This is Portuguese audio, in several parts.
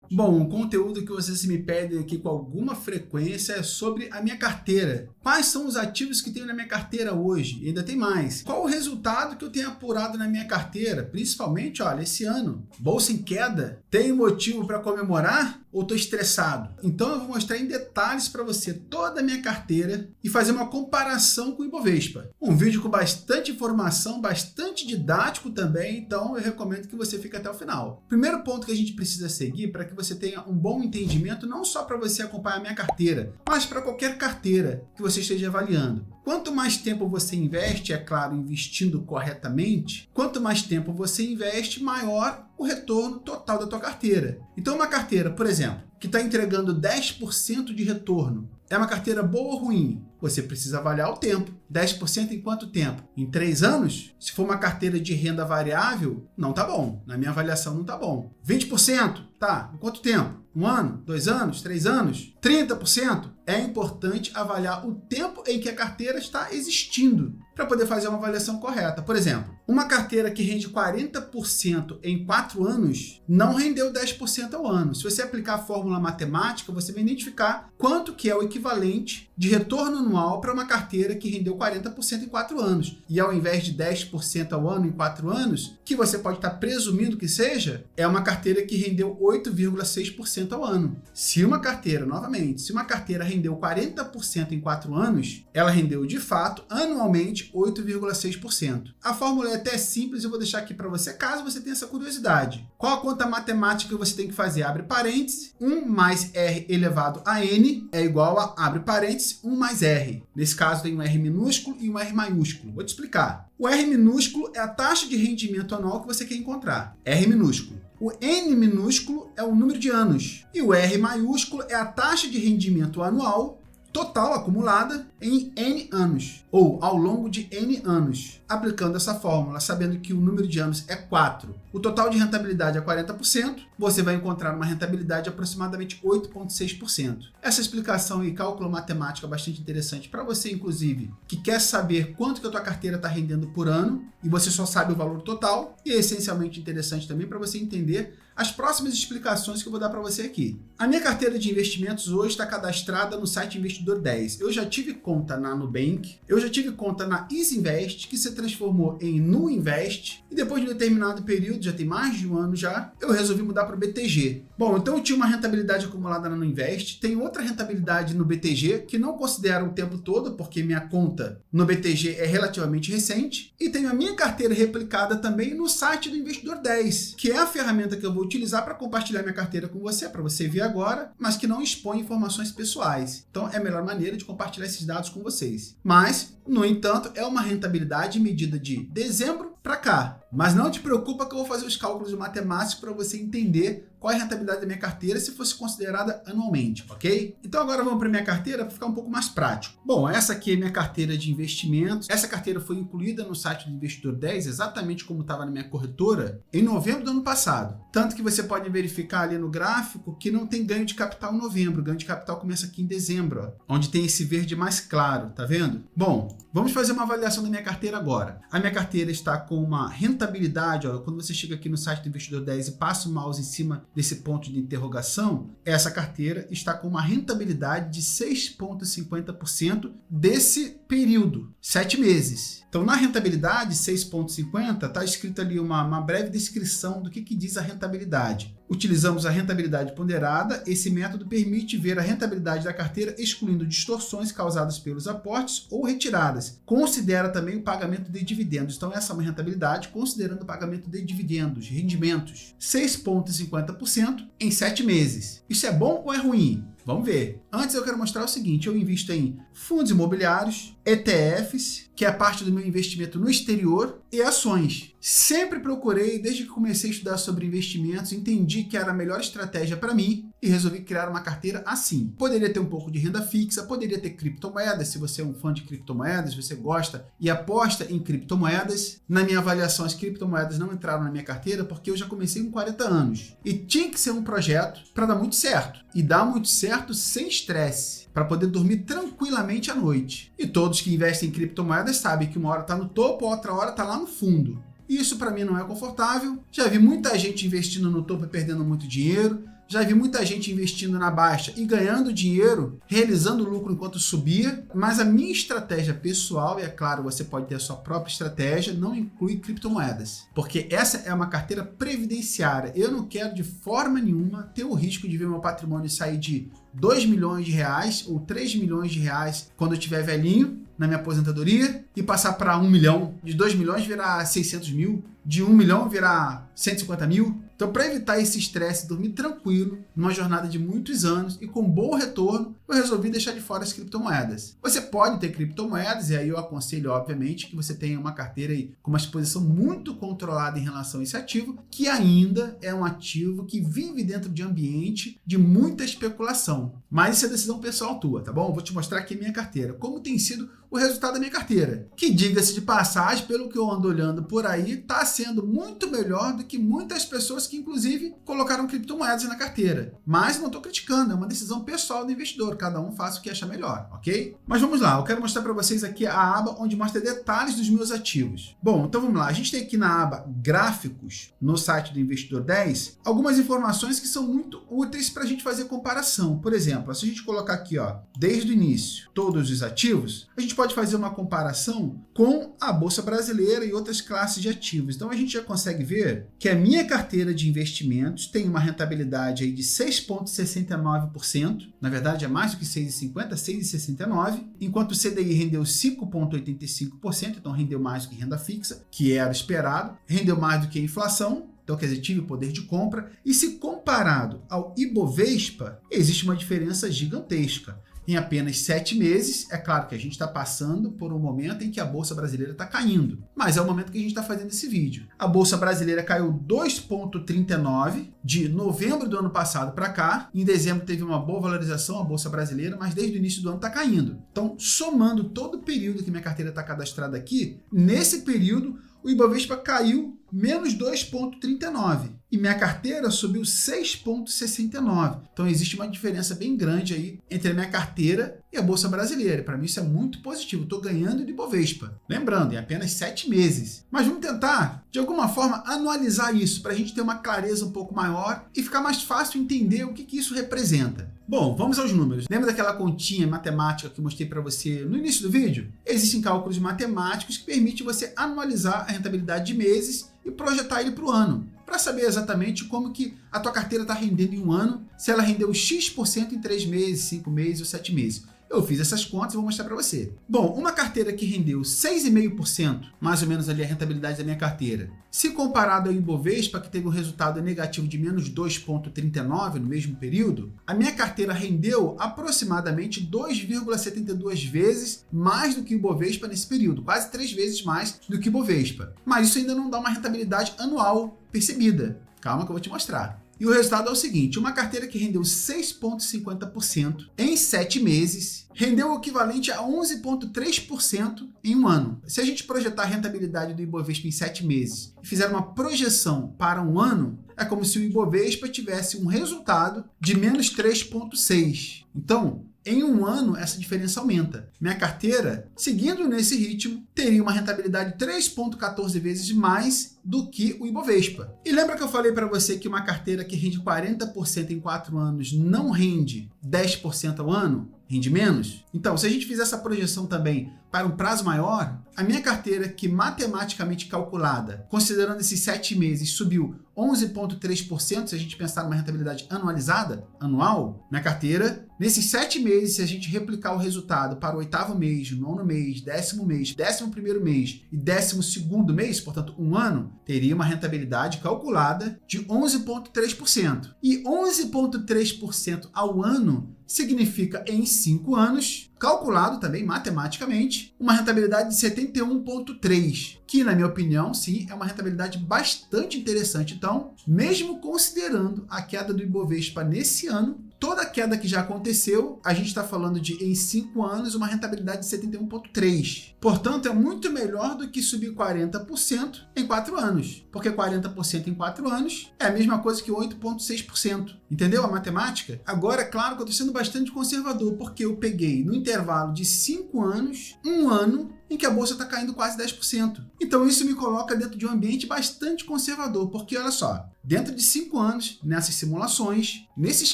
Bom, o conteúdo que vocês me pedem aqui com alguma frequência é sobre a minha carteira. Quais são os ativos que tenho na minha carteira hoje? E ainda tem mais. Qual o resultado que eu tenho apurado na minha carteira? Principalmente, olha, esse ano. Bolsa em queda? Tenho motivo para comemorar ou estou estressado? Então eu vou mostrar em detalhes para você toda a minha carteira e fazer uma comparação com o Ibovespa. Um vídeo com bastante informação, bastante didático também, então eu recomendo que você fique até o final. Primeiro ponto que a gente precisa seguir para que você tenha um bom entendimento, não só para você acompanhar a minha carteira, mas para qualquer carteira que você esteja avaliando. Quanto mais tempo você investe, é claro, investindo corretamente, quanto mais tempo você investe, maior o retorno total da tua carteira. Então uma carteira, por exemplo, que está entregando 10% de retorno, é uma carteira boa ou ruim? Você precisa avaliar o tempo. 10% em quanto tempo? Em 3 anos? Se for uma carteira de renda variável, não tá bom. Na minha avaliação, não tá bom. 20%? Tá. Em quanto tempo? 1 ano? 2 anos? 3 anos? 30%? É importante avaliar o tempo em que a carteira está existindo para poder fazer uma avaliação correta. Por exemplo, uma carteira que rende 40% em 4 anos não rendeu 10% ao ano. Se você aplicar a fórmula matemática, você vai identificar quanto que é o equivalente de retorno anual para uma carteira que rendeu 40% em 4 anos. E ao invés de 10% ao ano em 4 anos, que você pode estar presumindo que seja, é uma carteira que rendeu 8,6% ao ano. Se uma carteira, novamente, se uma carteira rendeu 40% em 4 anos, ela rendeu de fato, anualmente, 8,6%. A fórmula é até simples, eu vou deixar aqui para você, caso você tenha essa curiosidade. Qual a conta matemática que você tem que fazer? Abre parênteses, 1 mais R elevado a N é igual a, abre parênteses, 1 mais R. Nesse caso tem um R minúsculo e um R maiúsculo. Vou te explicar. O R minúsculo é a taxa de rendimento anual que você quer encontrar. R minúsculo. O N minúsculo é o número de anos. E o R maiúsculo é a taxa de rendimento anual total acumulada em N anos, ou ao longo de N anos. Aplicando essa fórmula, sabendo que o número de anos é 4, o total de rentabilidade é 40%, você vai encontrar uma rentabilidade de aproximadamente 8,6%. Essa explicação e cálculo matemático é bastante interessante para você, inclusive, que quer saber quanto que a tua carteira está rendendo por ano e você só sabe o valor total, e é essencialmente interessante também para você entender as próximas explicações que eu vou dar para você aqui. A minha carteira de investimentos hoje está cadastrada no site Investidor 10. Eu já tive conta na Nubank, eu já tive conta na EasyInvest, que se transformou em NuInvest, e depois de um determinado período, já tem mais de 1 ano já, eu resolvi mudar para o BTG. Bom, então eu tinha uma rentabilidade acumulada na NuInvest, tem outra rentabilidade no BTG, que não considero o tempo todo, porque minha conta no BTG é relativamente recente, e tenho a minha carteira replicada também no site do Investidor 10, que é a ferramenta que eu vou utilizar para compartilhar minha carteira com você, para você ver agora, mas que não expõe informações pessoais. Então é a melhor maneira de compartilhar esses dados com vocês. Mas, no entanto, é uma rentabilidade medida de dezembro para cá. Mas não te preocupa que eu vou fazer os cálculos matemáticos para você entender qual é a rentabilidade da minha carteira se fosse considerada anualmente, ok? Então agora vamos para minha carteira para ficar um pouco mais prático. Bom, essa aqui é minha carteira de investimentos. Essa carteira foi incluída no site do Investidor 10, exatamente como estava na minha corretora, em novembro do ano passado. Tanto que você pode verificar ali no gráfico que não tem ganho de capital em novembro. O ganho de capital começa aqui em dezembro, ó, onde tem esse verde mais claro, tá vendo? Bom, vamos fazer uma avaliação da minha carteira agora. A minha carteira está com uma rentabilidade, ó, quando você chega aqui no site do Investidor 10 e passa o mouse em cima desse ponto de interrogação, essa carteira está com uma rentabilidade de 6,50% desse período, 7 meses. Então, na rentabilidade, 6,50, está escrito ali uma breve descrição do que diz a rentabilidade. Utilizamos a rentabilidade ponderada. Esse método permite ver a rentabilidade da carteira excluindo distorções causadas pelos aportes ou retiradas. Considera também o pagamento de dividendos. Então, essa é uma rentabilidade considerando o pagamento de dividendos, rendimentos. 6,50% em 7 meses. Isso é bom ou é ruim? Vamos ver. Antes eu quero mostrar o seguinte, eu invisto em fundos imobiliários, ETFs, que é parte do meu investimento no exterior, e ações. Sempre procurei, desde que comecei a estudar sobre investimentos, entendi que era a melhor estratégia para mim e resolvi criar uma carteira assim. Poderia ter um pouco de renda fixa, poderia ter criptomoedas, se você é um fã de criptomoedas, você gosta e aposta em criptomoedas. Na minha avaliação, as criptomoedas não entraram na minha carteira porque eu já comecei com 40 anos. E tinha que ser um projeto para dar muito certo. E dar muito certo sem estresse, para poder dormir tranquilamente à noite. E todos que investem em criptomoedas sabem que uma hora está no topo, outra hora está lá no fundo. Isso para mim não é confortável. Já vi muita gente investindo no topo e perdendo muito dinheiro. Já vi muita gente investindo na baixa e ganhando dinheiro, realizando lucro enquanto subia, mas a minha estratégia pessoal, e é claro, você pode ter a sua própria estratégia, não inclui criptomoedas, porque essa é uma carteira previdenciária. Eu não quero de forma nenhuma ter o risco de ver meu patrimônio sair de 2 milhões de reais ou 3 milhões de reais quando eu estiver velhinho, na minha aposentadoria, e passar para 1 milhão, de 2 milhões virar 600 mil, de 1 milhão virar 150 mil. Então, para evitar esse estresse e dormir tranquilo, numa jornada de muitos anos e com bom retorno, eu resolvi deixar de fora as criptomoedas. Você pode ter criptomoedas, e aí eu aconselho, obviamente, que você tenha uma carteira aí com uma exposição muito controlada em relação a esse ativo, que ainda é um ativo que vive dentro de ambiente de muita especulação. Mas isso é decisão pessoal tua, tá bom? Eu vou te mostrar aqui a minha carteira, como tem sido o resultado da minha carteira, que, diga-se de passagem, pelo que eu ando olhando por aí, está sendo muito melhor do que muitas pessoas que, inclusive, colocaram criptomoedas na carteira. Mas não estou criticando, é uma decisão pessoal do investidor, cada um faça o que acha melhor, ok? Mas vamos lá, eu quero mostrar para vocês aqui a aba onde mostra detalhes dos meus ativos. Bom, então vamos lá, a gente tem aqui na aba Gráficos, no site do Investidor 10, algumas informações que são muito úteis para a gente fazer comparação. Por exemplo, se a gente colocar aqui, ó, desde o início, todos os ativos, a gente pode fazer uma comparação com a Bolsa Brasileira e outras classes de ativos. Então a gente já consegue ver que a minha carteira de investimentos tem uma rentabilidade aí de 6,69%, na verdade é mais do que 6,50%, 6,69%, enquanto o CDI rendeu 5,85%, então rendeu mais do que renda fixa, que era esperado, rendeu mais do que a inflação. Então, quer dizer, tive poder de compra. E se comparado ao Ibovespa, existe uma diferença gigantesca. Em apenas 7 meses, é claro que a gente está passando por um momento em que a Bolsa Brasileira está caindo, mas é o momento que a gente está fazendo esse vídeo. A Bolsa Brasileira caiu 2,39% de novembro do ano passado para cá. Em dezembro teve uma boa valorização a Bolsa Brasileira, mas desde o início do ano está caindo. Então, somando todo o período que minha carteira está cadastrada aqui, nesse período, o Ibovespa caiu menos 2,39% e minha carteira subiu 6,69%. Então existe uma diferença bem grande aí entre a minha carteira e a Bolsa Brasileira. Para mim isso é muito positivo, estou ganhando de Ibovespa. Lembrando, em apenas 7 meses. Mas vamos tentar, de alguma forma, anualizar isso para a gente ter uma clareza um pouco maior e ficar mais fácil entender o que isso representa. Bom, vamos aos números. Lembra daquela continha matemática que eu mostrei para você no início do vídeo? Existem cálculos matemáticos que permitem você anualizar a rentabilidade de meses e projetar ele para o ano, para saber exatamente como que a tua carteira está rendendo em um ano, se ela rendeu X% em 3 meses, 5 meses ou 7 meses. Eu fiz essas contas e vou mostrar para você. Bom, uma carteira que rendeu 6,5%, mais ou menos ali a rentabilidade da minha carteira, se comparado ao Ibovespa, que teve um resultado negativo de menos 2,39% no mesmo período, a minha carteira rendeu aproximadamente 2,72 vezes mais do que o Ibovespa nesse período, quase 3 vezes mais do que o Ibovespa. Mas isso ainda não dá uma rentabilidade anual percebida. Calma que eu vou te mostrar. E o resultado é o seguinte, uma carteira que rendeu 6,50% em 7 meses, rendeu o equivalente a 11,3% em um ano. Se a gente projetar a rentabilidade do Ibovespa em 7 meses e fizer uma projeção para um ano, é como se o Ibovespa tivesse um resultado de menos 3,6%. Então, em um ano, essa diferença aumenta. Minha carteira, seguindo nesse ritmo, teria uma rentabilidade 3,14 vezes mais do que o Ibovespa. E lembra que eu falei para você que uma carteira que rende 40% em 4 anos não rende 10% ao ano? Rende menos? Então, se a gente fizer essa projeção também para um prazo maior, a minha carteira, que matematicamente calculada, considerando esses 7 meses, subiu 11,3%, se a gente pensar numa rentabilidade anualizada, anual, minha carteira, nesses 7 meses, se a gente replicar o resultado para o 8º mês, 9º mês, 10º mês, 11º mês e 12º mês, portanto, um ano, teria uma rentabilidade calculada de 11,3%. E 11,3% ao ano significa, em 5 anos, calculado também matematicamente, uma rentabilidade de 71,3%, que, na minha opinião, sim, é uma rentabilidade bastante interessante. Então, mesmo considerando a queda do Ibovespa nesse ano, toda a queda que já aconteceu, a gente está falando de, em 5 anos, uma rentabilidade de 71,3%. Portanto, é muito melhor do que subir 40% em 4 anos, porque 40% em 4 anos é a mesma coisa que 8,6%. Entendeu a matemática? Agora, é claro que eu estou sendo bastante conservador, porque eu peguei no intervalo de 5 anos, 1 ano, em que a bolsa está caindo quase 10%. Então isso me coloca dentro de um ambiente bastante conservador, porque olha só, dentro de 5 anos, nessas simulações, nesses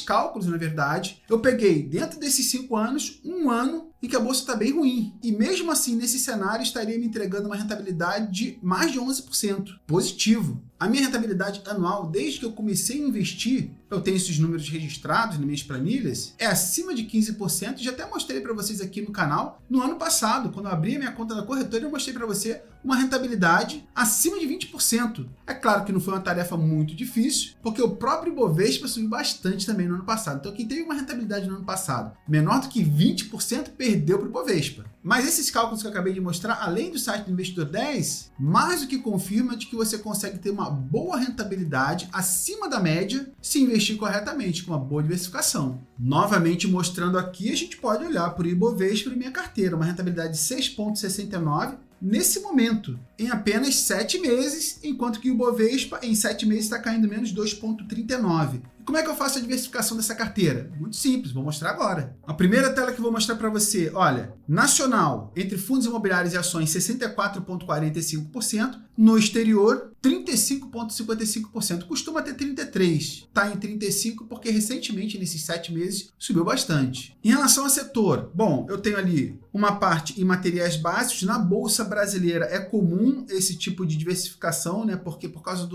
cálculos, na verdade, eu peguei dentro desses 5 anos, 1 ano em que a bolsa está bem ruim. E mesmo assim, nesse cenário, estaria me entregando uma rentabilidade de mais de 11%. Positivo. A minha rentabilidade anual, desde que eu comecei a investir, eu tenho esses números registrados nas minhas planilhas, é acima de 15%. Já até mostrei para vocês aqui no canal. No ano passado, quando eu abri a minha conta da corretora, eu mostrei para você uma rentabilidade acima de 20%. É claro que não foi uma tarefa muito difícil, porque o próprio Ibovespa subiu bastante também no ano passado. Então, quem teve uma rentabilidade no ano passado menor do que 20%, perdeu para o Ibovespa. Mas esses cálculos que eu acabei de mostrar, além do site do Investidor 10, mais do que confirma de que você consegue ter uma boa rentabilidade acima da média se investir corretamente, com uma boa diversificação. Novamente mostrando aqui, a gente pode olhar para o Ibovespa e minha carteira, uma rentabilidade de 6,69%, nesse momento, em apenas 7 meses, enquanto que o Ibovespa em 7 meses está caindo menos 2,39%. Como é que eu faço a diversificação dessa carteira? Muito simples, vou mostrar agora. A primeira tela que eu vou mostrar para você, olha, nacional, entre fundos imobiliários e ações, 64,45%, no exterior, 35,55%. Costuma ter 33%, está em 35% porque recentemente, nesses 7 meses, subiu bastante. Em relação ao setor, bom, eu tenho ali uma parte em materiais básicos. Na Bolsa Brasileira é comum esse tipo de diversificação, né? Porque por causa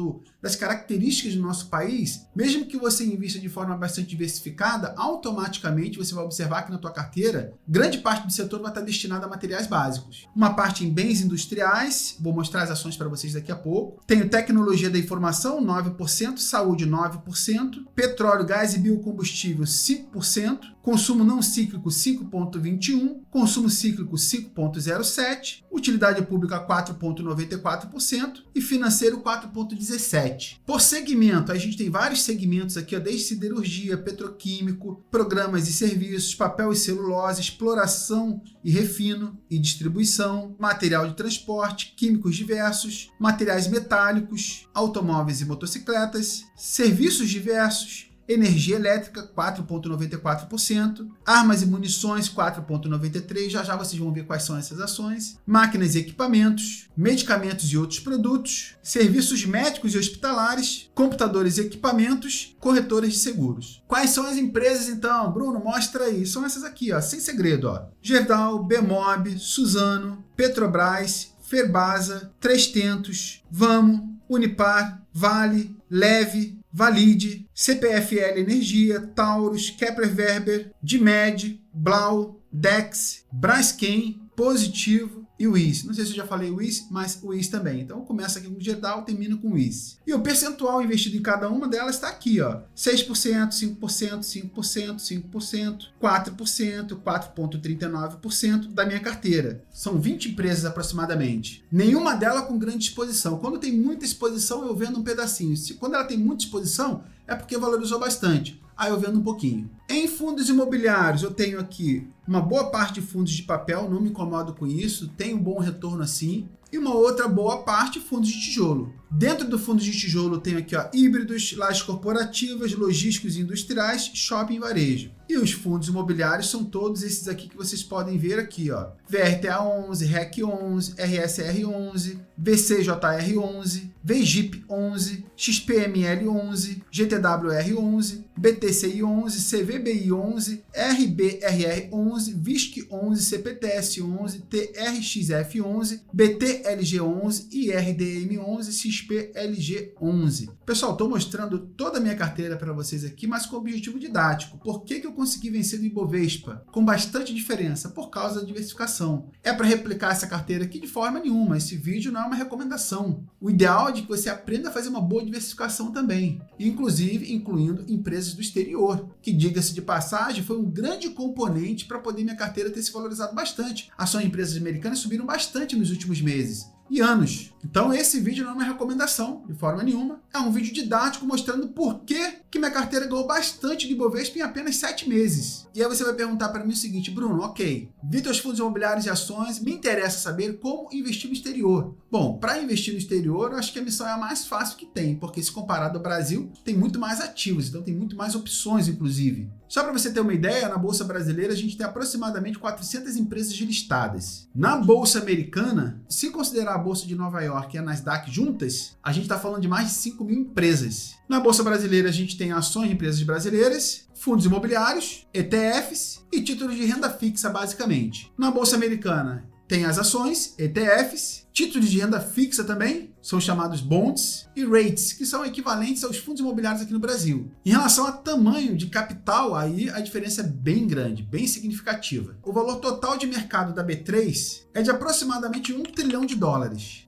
das características do nosso país, mesmo que você invista de forma bastante diversificada, automaticamente você vai observar que na tua carteira, grande parte do setor vai estar destinada a materiais básicos. Uma parte em bens industriais, vou mostrar as ações para vocês daqui a pouco. Tenho tecnologia da informação, 9%, saúde, 9%, petróleo, gás e biocombustível, 5%, consumo não cíclico, 5,21%, consumo cíclico, 5,07%, utilidade pública, 4,94% e financeiro, 4,17%. Por segmento, a gente tem vários segmentos aqui, ó, desde siderurgia, petroquímico, programas e serviços, papel e celulose, exploração e refino e distribuição, material de transporte, químicos diversos, materiais metálicos, automóveis e motocicletas, serviços diversos, energia elétrica, 4,94%, armas e munições, 4,93%, já vocês vão ver quais são essas ações, máquinas e equipamentos, medicamentos e outros produtos, serviços médicos e hospitalares, computadores e equipamentos, corretoras de seguros. Quais são as empresas então? Bruno, mostra aí. São essas aqui, ó, sem segredo, ó. Gerdau, Bemob, Suzano, Petrobras, Ferbasa, Três Tentos, Vamo, Unipar, Vale, Leve, Valide, CPFL Energia, Taurus, Kepler Weber, Dimed, Blau, Dex, Braskem, Positivo e o IS. Não sei se eu já falei o IS, mas o IS também. Então começa aqui com o Gerdau, termina com o IS. E o percentual investido em cada uma delas está aqui, ó. 6%, 5%, 5%, 5%, 4%, 4,39% da minha carteira. São 20 empresas aproximadamente. Nenhuma delas com grande exposição. Quando tem muita exposição, eu vendo um pedacinho. Quando ela tem muita exposição, é porque valorizou bastante. Aí eu vendo um pouquinho. Em fundos imobiliários, eu tenho aqui uma boa parte de fundos de papel, não me incomodo com isso, tenho um bom retorno assim. E uma outra boa parte, fundos de tijolo. Dentro do fundo de tijolo, eu tenho aqui, ó, híbridos, lajes corporativas, logísticos e industriais, shopping e varejo. E os fundos imobiliários são todos esses aqui que vocês podem ver aqui, ó. VRTA11, REC11, RSR11, VCJR11, VGIP11, XPML11, GTWR11, BTCI11, CVBI11, RBRR11, VISC11, CPTS11, TRXF11, BTLG11 e RDM11, XPLG11. Pessoal, estou mostrando toda a minha carteira para vocês aqui, mas com objetivo didático. Por que eu consegui vencer no Ibovespa? Com bastante diferença, por causa da diversificação. É para replicar essa carteira aqui de forma nenhuma. Esse vídeo não é uma recomendação. O ideal é de que você aprenda a fazer uma boa diversificação também, inclusive incluindo empresas do exterior, que, diga-se de passagem, foi um grande componente para poder minha carteira ter se valorizado bastante. Ações de empresas americanas subiram bastante nos últimos meses e anos. Então esse vídeo não é uma recomendação, de forma nenhuma. É um vídeo didático mostrando por que minha carteira ganhou bastante de Ibovespa em apenas 7 meses. E aí você vai perguntar para mim o seguinte: Bruno, ok, vi teus fundos imobiliários e ações, me interessa saber como investir no exterior. Bom, para investir no exterior, eu acho que a missão é a mais fácil que tem, porque se comparado ao Brasil, tem muito mais ativos, então tem muito mais opções, inclusive. Só para você ter uma ideia, na Bolsa Brasileira a gente tem aproximadamente 400 empresas listadas. Na Bolsa Americana, se considerar a Bolsa de Nova York e a Nasdaq juntas, a gente está falando de mais de 5 mil empresas. Na Bolsa Brasileira a gente tem ações de empresas brasileiras, fundos imobiliários, ETFs e títulos de renda fixa, basicamente. Na Bolsa Americana tem as ações, ETFs, títulos de renda fixa também, são chamados bonds, e REITs, que são equivalentes aos fundos imobiliários aqui no Brasil. Em relação a tamanho de capital, aí a diferença é bem grande, bem significativa. O valor total de mercado da B3 é de aproximadamente US$1 trilhão.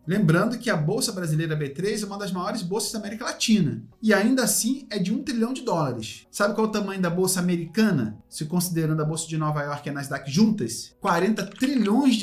Lembrando que a Bolsa Brasileira B3 é uma das maiores bolsas da América Latina, e ainda assim é de US$1 trilhão. Sabe qual é o tamanho da Bolsa Americana, se considerando a Bolsa de Nova York e a Nasdaq juntas? US$40 trilhões.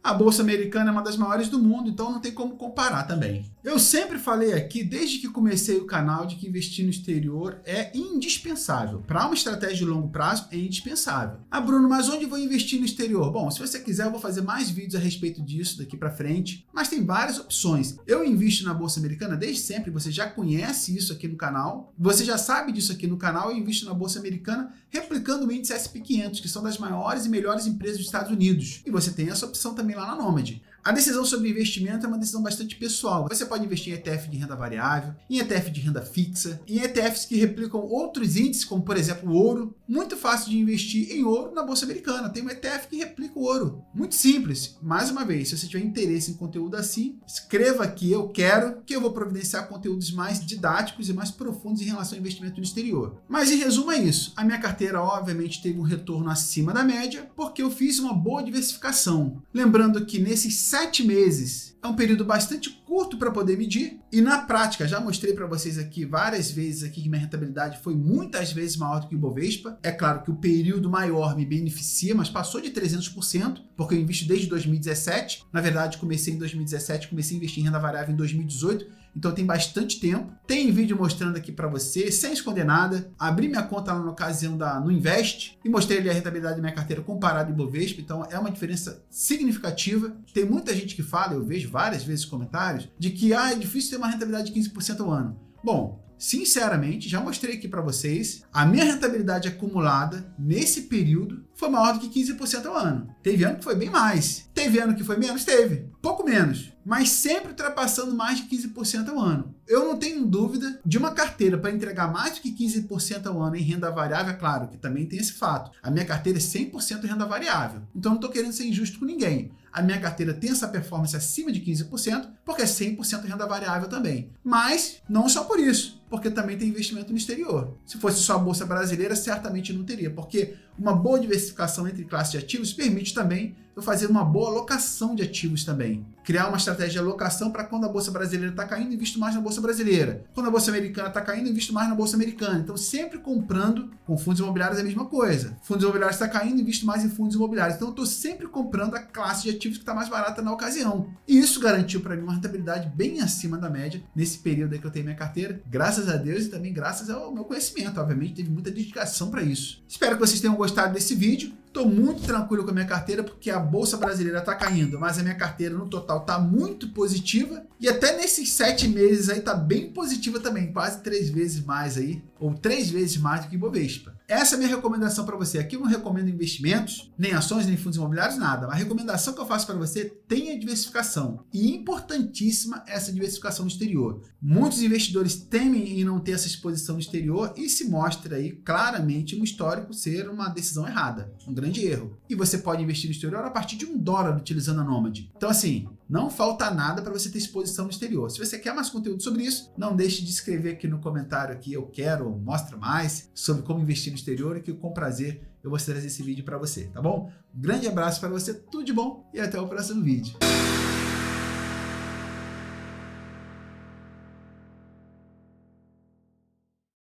A Bolsa Americana é uma das maiores do mundo, então não tem como comparar também. Eu sempre falei aqui, desde que comecei o canal, de que investir no exterior é indispensável. Para uma estratégia de longo prazo, é indispensável. Ah, Bruno, mas onde vou investir no exterior? Bom, se você quiser, eu vou fazer mais vídeos a respeito disso daqui para frente, mas tem várias opções. Eu invisto na Bolsa Americana desde sempre, você já conhece isso aqui no canal, você já sabe disso aqui no canal. Eu invisto na Bolsa Americana replicando o índice S&P 500, que são das maiores e melhores empresas dos Estados Unidos. E você tem essa opção também lá na Nomad. A decisão sobre investimento é uma decisão bastante pessoal. Você pode investir em ETF de renda variável, em ETF de renda fixa, em ETFs que replicam outros índices, como por exemplo o ouro. Muito fácil de investir em ouro na Bolsa Americana. Tem um ETF que replica o ouro. Muito simples. Mais uma vez, se você tiver interesse em conteúdo assim, escreva aqui, eu quero, que eu vou providenciar conteúdos mais didáticos e mais profundos em relação ao investimento no exterior. Mas em resumo é isso. A minha carteira obviamente teve um retorno acima da média, porque eu fiz uma boa diversificação. Lembrando que nesses 7 meses é um período bastante curto para poder medir, e na prática, já mostrei para vocês aqui várias vezes aqui que minha rentabilidade foi muitas vezes maior do que o Ibovespa. É claro que o período maior me beneficia, mas passou de 300%, porque eu invisto desde 2017. Na verdade, comecei em 2017, comecei a investir em renda variável em 2018, então tem bastante tempo. Tem vídeo mostrando aqui para você, sem esconder nada. Abri minha conta lá na ocasião no Invest e mostrei ali a rentabilidade da minha carteira comparada ao Ibovespa, então é uma diferença significativa. Tem muita gente que fala, eu vejo várias vezes comentários, de que é difícil ter uma rentabilidade de 15% ao ano. Bom, sinceramente, já mostrei aqui para vocês, a minha rentabilidade acumulada nesse período foi maior do que 15% ao ano. Teve ano que foi bem mais. Teve ano que foi menos? Teve. Pouco menos. Mas sempre ultrapassando mais de 15% ao ano. Eu não tenho dúvida de uma carteira para entregar mais do que 15% ao ano em renda variável, é claro que também tem esse fato. A minha carteira é 100% renda variável. Então não estou querendo ser injusto com ninguém. A minha carteira tem essa performance acima de 15%, porque é 100% renda variável também. Mas não só por isso, porque também tem investimento no exterior. Se fosse só a Bolsa Brasileira, certamente não teria, porque uma boa diversificação entre classes de ativos permite também eu fazer uma boa alocação de ativos também. Criar uma estratégia de alocação para quando a Bolsa Brasileira está caindo, invisto mais na Bolsa Brasileira. Quando a Bolsa Americana está caindo, invisto mais na Bolsa Americana. Então, sempre comprando com fundos imobiliários é a mesma coisa. Fundos imobiliários está caindo, invisto mais em fundos imobiliários. Então, eu estou sempre comprando a classe de ativos que está mais barata na ocasião. E isso garantiu para mim uma rentabilidade bem acima da média nesse período aí que eu tenho minha carteira. Graças a Deus e também graças ao meu conhecimento. Obviamente, teve muita dedicação para isso. Espero que vocês tenham gostado desse vídeo. Estou muito tranquilo com a minha carteira porque a Bolsa Brasileira está caindo, mas a minha carteira no total está muito positiva e até nesses 7 meses aí está bem positiva também, quase 3 vezes mais aí, ou 3 vezes mais do que Ibovespa. Essa é a minha recomendação para você. Aqui eu não recomendo investimentos, nem ações, nem fundos imobiliários, nada. A recomendação que eu faço para você, tenha diversificação. E importantíssima essa diversificação no exterior. Muitos investidores temem em não ter essa exposição no exterior e se mostra aí claramente no histórico ser uma decisão errada, um grande erro. E você pode investir no exterior a partir de $1 utilizando a Nomad. Então assim, não falta nada para você ter exposição no exterior. Se você quer mais conteúdo sobre isso, não deixe de escrever aqui no comentário aqui, eu quero, mostra mais sobre como investir no exterior e que com prazer eu vou trazer esse vídeo para você, tá bom? Um grande abraço para você, tudo de bom e até o próximo vídeo.